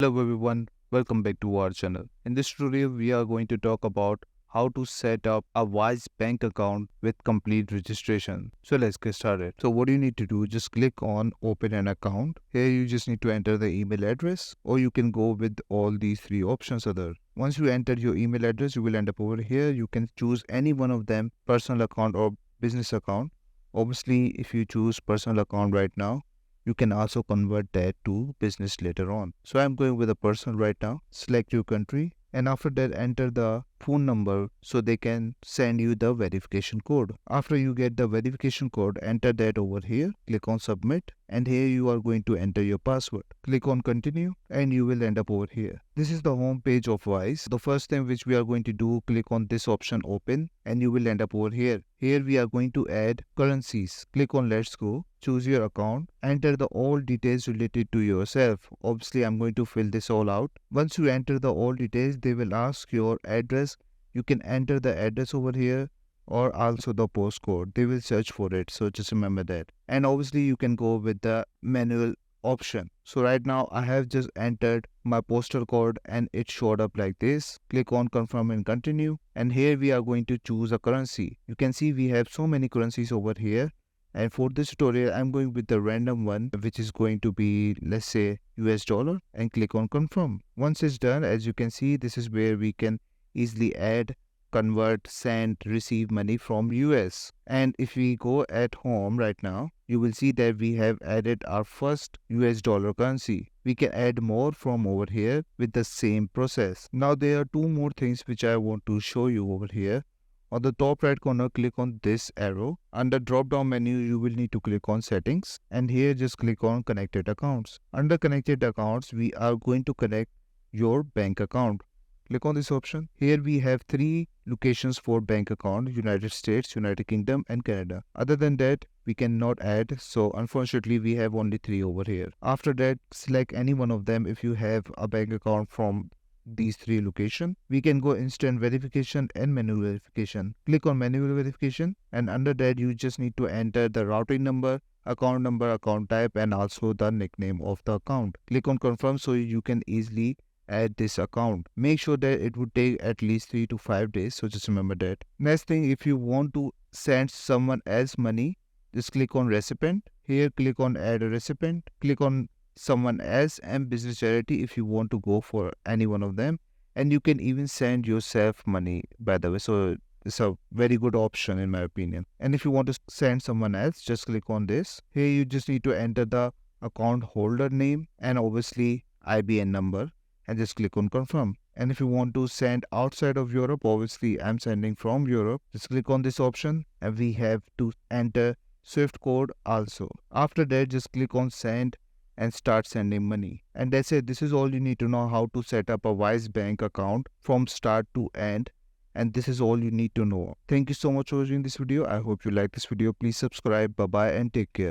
Hello everyone, welcome back to our channel. In this tutorial, we are going to talk about how to set up a Wise bank account with complete registration. So let's get started. So what you need to do, just click on open an account. Here you just need to enter the email address, or you can go with all these three options other. Once you enter your email address, you will end up over here. You can choose any one of them, personal account or business account. Obviously, if you choose personal account right now, you can also convert that to business later on. So I'm going with a personal right now. Select your country and after that enter the phone number so they can send you the verification code. After you get the verification code, enter that over here, click on submit, and here you are going to enter your password. Click on continue and you will end up over here. This is the home page of Wise. The first thing which we are going to do, click on this option open and you will end up over here. Here we are going to add currencies. Click on let's go, choose your account, enter the all details related to yourself. Obviously I'm going to fill this all out. Once you enter the all details, they will ask your address. You can enter the address over here or also the postcode. They will search for it, so just remember that. And obviously you can go with the manual option. So right now I have just entered my postal code and it showed up like this. Click on confirm and continue, and here we are going to choose a currency. You can see we have so many currencies over here, and for this tutorial I'm going with the random one, which is going to be, let's say, US dollar, and click on confirm. Once it's done, as you can see, this is where we can easily add, convert, send, receive money from US. And if we go at home right now, you will see that we have added our first US dollar currency. We can add more from over here with the same process. Now there are two more things which I want to show you over here. On the top right corner, click on this arrow. Under drop down menu, you will need to click on settings, and here just click on connected accounts. Under connected accounts, we are going to connect your bank account. Click on this option. Here we have three locations for bank account: United States, United Kingdom and Canada. Other than that, we cannot add, so unfortunately we have only three over here. After that, select any one of them if you have a bank account from these three locations. We can go instant verification and manual verification. Click on manual verification, and under that you just need to enter the routing number, account type and also the nickname of the account. Click on confirm so you can easily add this account. Make sure that it would take at least 3 to 5 days, so just remember that. Next thing, if you want to send someone else money, just click on recipient. Here click on add a recipient. Click on someone else and business charity if you want to go for any one of them, and you can even send yourself money, by the way, so it's a very good option in my opinion. And if you want to send someone else, just click on this. Here you just need to enter the account holder name and obviously IBN number, and just click on confirm. And if you want to send outside of Europe, obviously I'm sending from Europe, just click on this option and we have to enter Swift code also. After that, just click on send and start sending money. And that's it. This is all you need to know how to set up a Wise bank account from start to end. And this is all you need to know. Thank you so much for watching this video. I hope you like this video. Please subscribe. Bye bye and take care.